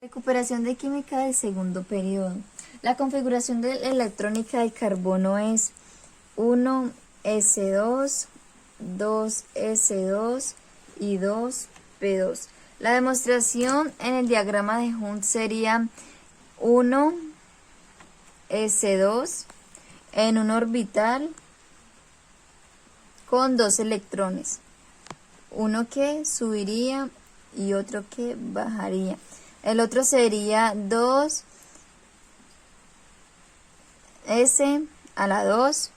Recuperación de química del segundo periodo. La configuración electrónica del carbono es 1s2, 2s2 y 2p2. La demostración en el diagrama de Hunt sería 1s2 en un orbital con dos electrones, uno que subiría y otro que bajaría. El otro sería 2s a la 2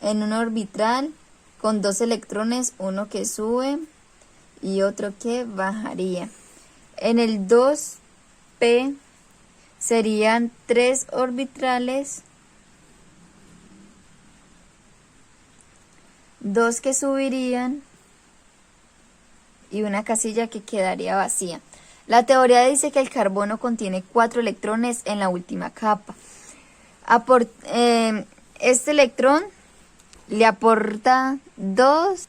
en un orbital con dos electrones, uno que sube y otro que bajaría. En el 2p serían tres orbitales, dos que subirían y una casilla que quedaría vacía. La teoría dice que el carbono contiene 4 electrones en la última capa. Este electrón le aporta 2,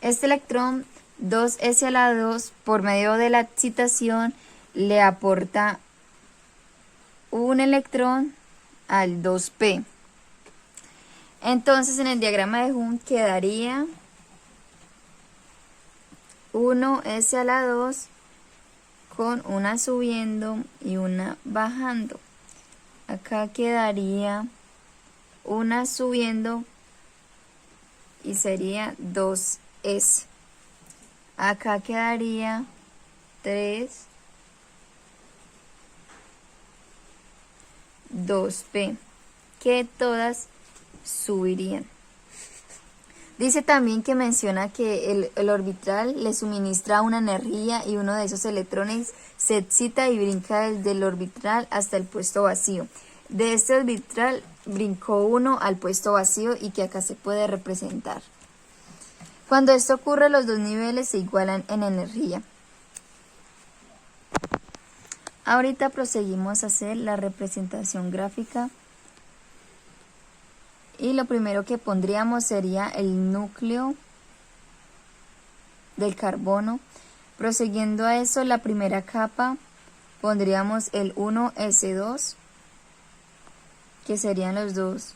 este electrón 2s a la 2 por medio de la excitación le aporta un electrón al 2p. Entonces en el diagrama de Hunt quedaría 1s a la 2 con una subiendo y una bajando. Acá quedaría una subiendo y sería 2s. Acá quedaría 3, 2p, que todas subirían. Dice también que menciona que el orbital le suministra una energía y uno de esos electrones se excita y brinca desde el orbital hasta el puesto vacío. De este orbital brincó uno al puesto vacío y que acá se puede representar. Cuando esto ocurre, los dos niveles se igualan en energía. Ahorita proseguimos a hacer la representación gráfica. Y lo primero que pondríamos sería el núcleo del carbono. Prosiguiendo a eso, la primera capa pondríamos el 1s2, que serían los dos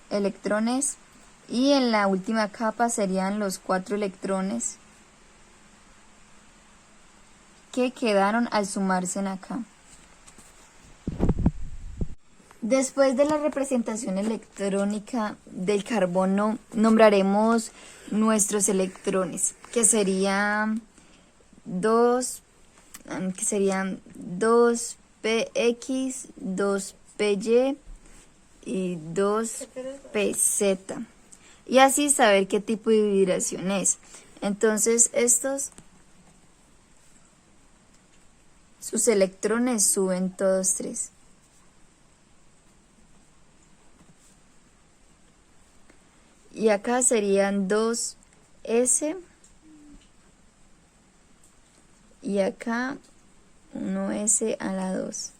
electrones. Y en la última capa serían los 4 electrones que quedaron al sumarse en acá. Después de la representación electrónica del carbono, nombraremos nuestros electrones, que serían 2px, 2py y 2pz. Y así saber qué tipo de vibración es. Entonces sus electrones suben todos tres. Y acá serían 2s y acá 1s a la 2.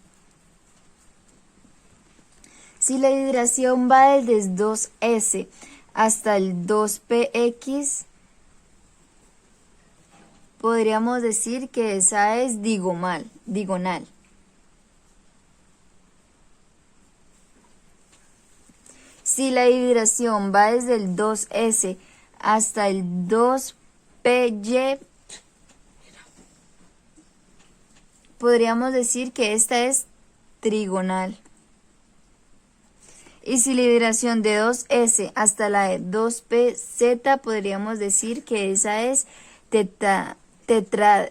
Si la hidración va desde 2s hasta el 2px, podríamos decir que esa es diagonal. Si la hidración va desde el 2s hasta el 2py, podríamos decir que esta es trigonal. Y si la hidración de 2s hasta la de 2pz, podríamos decir que esa es tetraedral.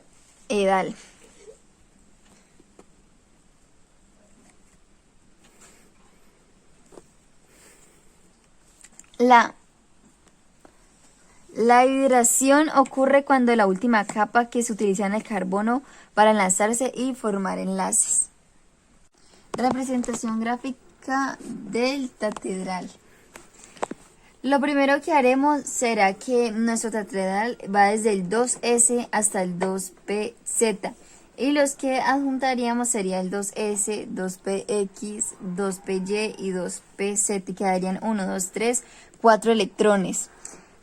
La hidración ocurre cuando la última capa que se utiliza en el carbono para enlazarse y formar enlaces. Representación gráfica del tetraedral. Lo primero que haremos será que nuestro tetraedral va desde el 2s hasta el 2pz. Y los que adjuntaríamos sería el 2s, 2px, 2py y 2pz. Y quedarían 1, 2, 3, 4 electrones.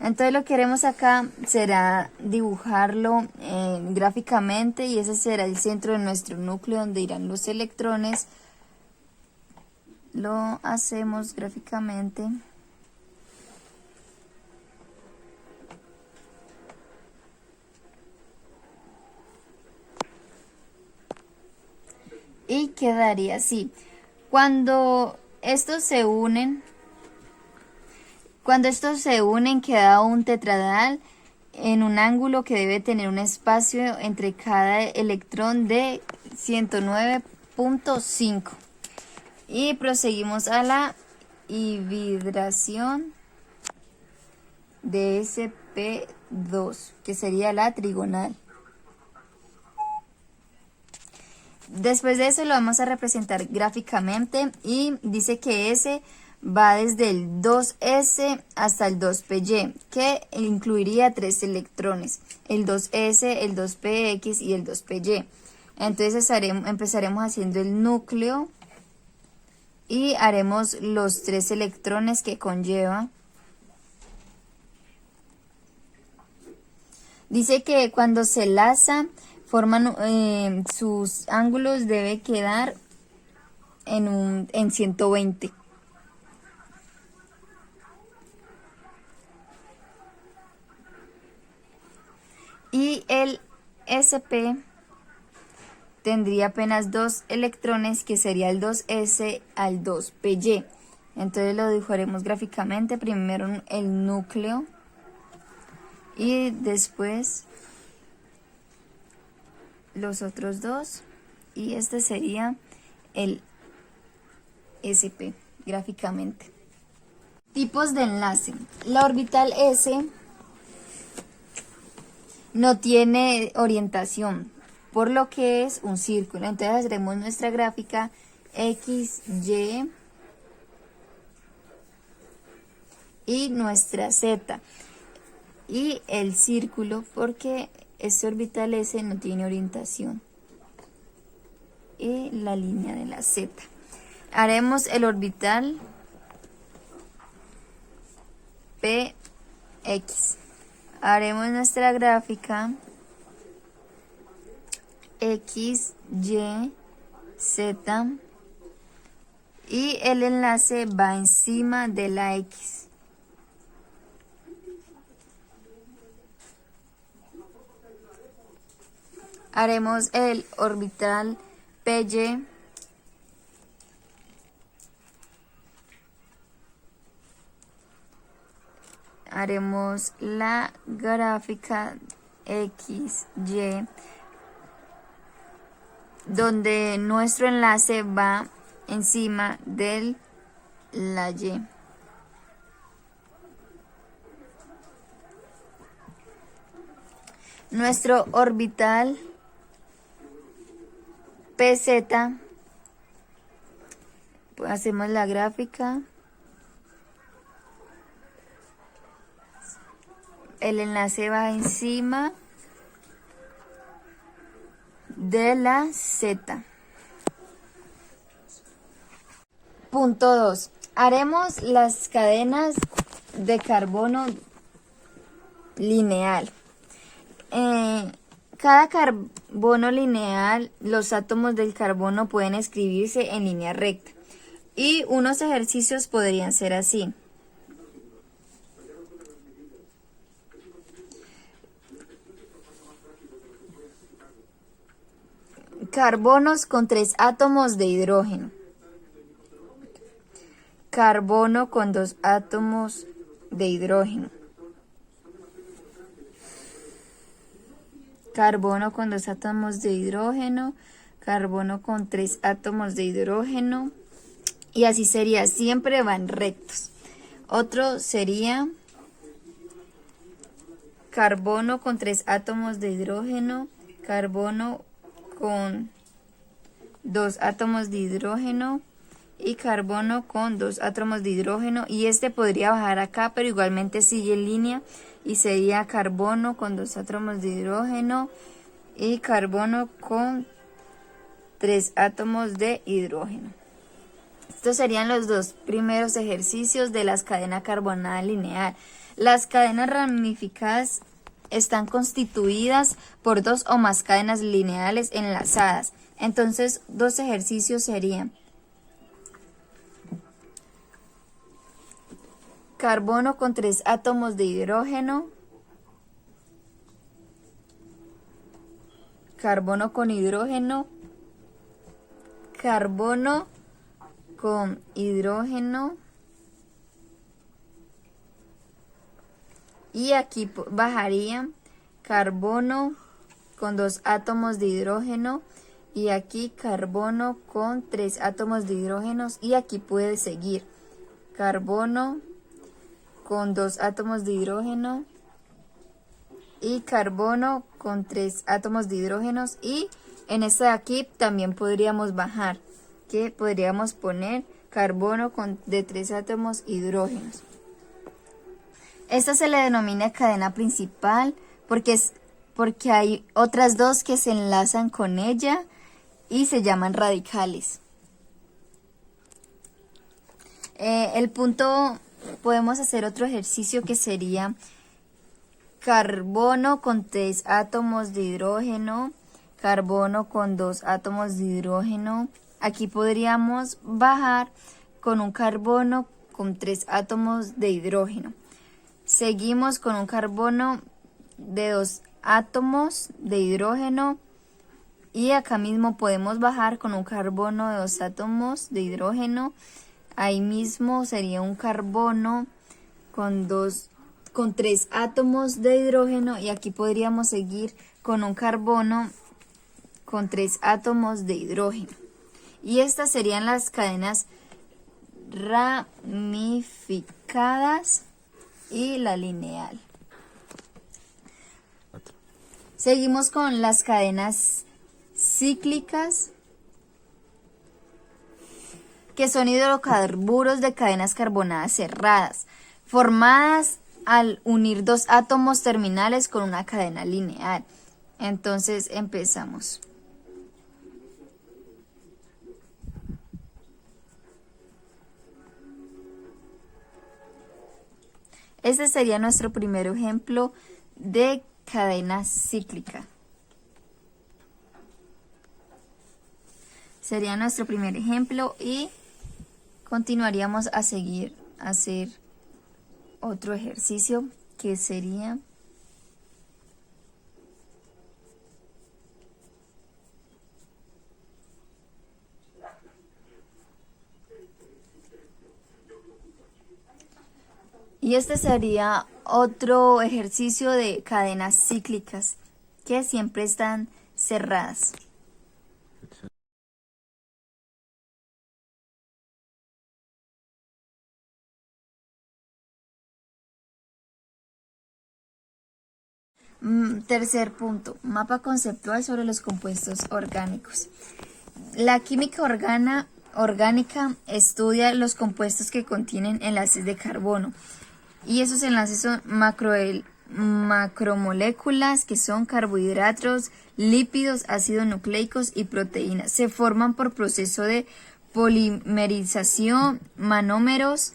Entonces lo que haremos acá será dibujarlo gráficamente, y ese será el centro de nuestro núcleo donde irán los electrones. Lo hacemos gráficamente. Y quedaría así. Cuando estos se unen, queda un tetradal en un ángulo que debe tener un espacio entre cada electrón de 109.5. Y proseguimos a la hibridación de sp2, que sería la trigonal. Después de eso lo vamos a representar gráficamente, y dice que S va desde el 2s hasta el 2py, que incluiría 3 electrones, el 2s, el 2px y el 2py. Entonces empezaremos haciendo el núcleo y haremos los 3 electrones que conlleva. Dice que cuando se laza, forman sus ángulos debe quedar en 120. Y el sp tendría apenas 2 electrones, que sería el 2s al 2py. Entonces lo dibujaremos gráficamente, primero el núcleo y después los otros dos, y este sería el sp gráficamente. Tipos de enlace. La orbital S no tiene orientación, por lo que es un círculo. Entonces haremos nuestra gráfica X, Y y nuestra Z y el círculo, porque este orbital S no tiene orientación, y la línea de la Z. Haremos el orbital PX. Haremos nuestra gráfica X, Y, Z, y el enlace va encima de la X. Haremos el orbital PY. Haremos la gráfica X, Y, donde nuestro enlace va encima de la Y. Nuestro orbital PZ, pues hacemos la gráfica. El enlace va encima de la Z. Punto 2. Haremos las cadenas de carbono lineal. Cada carbono lineal, los átomos del carbono pueden escribirse en línea recta. Y unos ejercicios podrían ser así. Carbonos con 3 átomos de hidrógeno. Carbono con 2 átomos de hidrógeno. Carbono con 2 átomos de hidrógeno. Carbono con 3 átomos de hidrógeno. Y así sería, siempre van rectos. Otro sería carbono con 3 átomos de hidrógeno. Carbono con 2 átomos de hidrógeno y carbono con 2 átomos de hidrógeno, y este podría bajar acá, pero igualmente sigue en línea y sería carbono con 2 átomos de hidrógeno y carbono con 3 átomos de hidrógeno. Estos serían los dos primeros ejercicios de las cadenas carbonadas lineal. Las cadenas ramificadas están constituidas por dos o más cadenas lineales enlazadas. Entonces, dos ejercicios serían: carbono con 3 átomos de hidrógeno, carbono con hidrógeno, carbono con hidrógeno, y aquí bajaría carbono con 2 átomos de hidrógeno, y aquí carbono con 3 átomos de hidrógeno, y aquí puede seguir carbono con 2 átomos de hidrógeno y carbono con 3 átomos de hidrógeno, y en esta de aquí también podríamos bajar, que podríamos poner carbono de 3 átomos hidrógenos. Esta se le denomina cadena principal porque hay otras dos que se enlazan con ella y se llaman radicales. El punto, podemos hacer otro ejercicio que sería carbono con 3 átomos de hidrógeno, carbono con 2 átomos de hidrógeno. Aquí podríamos bajar con un carbono con 3 átomos de hidrógeno. Seguimos con un carbono de 2 átomos de hidrógeno, y acá mismo podemos bajar con un carbono de 2 átomos de hidrógeno. Ahí mismo sería un carbono con 3 átomos de hidrógeno, y aquí podríamos seguir con un carbono con 3 átomos de hidrógeno. Y estas serían las cadenas ramificadas y la lineal. Seguimos con las cadenas cíclicas, que son hidrocarburos de cadenas carbonadas cerradas, formadas al unir dos átomos terminales con una cadena lineal. Entonces empezamos. Este sería nuestro primer ejemplo de cadena cíclica. Sería nuestro primer ejemplo, y continuaríamos a seguir a hacer otro ejercicio que sería y este sería otro ejercicio de cadenas cíclicas que siempre están cerradas. Tercer punto, mapa conceptual sobre los compuestos orgánicos. La química orgánica estudia los compuestos que contienen enlaces de carbono, y esos enlaces son macromoléculas, que son carbohidratos, lípidos, ácidos nucleicos y proteínas. Se forman por proceso de polimerización, monómeros,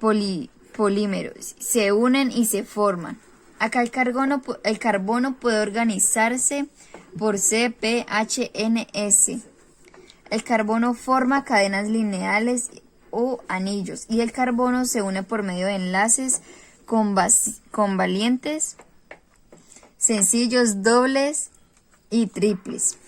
polímeros. Se unen y se forman. Acá el carbono puede organizarse por CpHNS. El carbono forma cadenas lineales o anillos, y el carbono se une por medio de enlaces covalentes, sencillos, dobles y triples.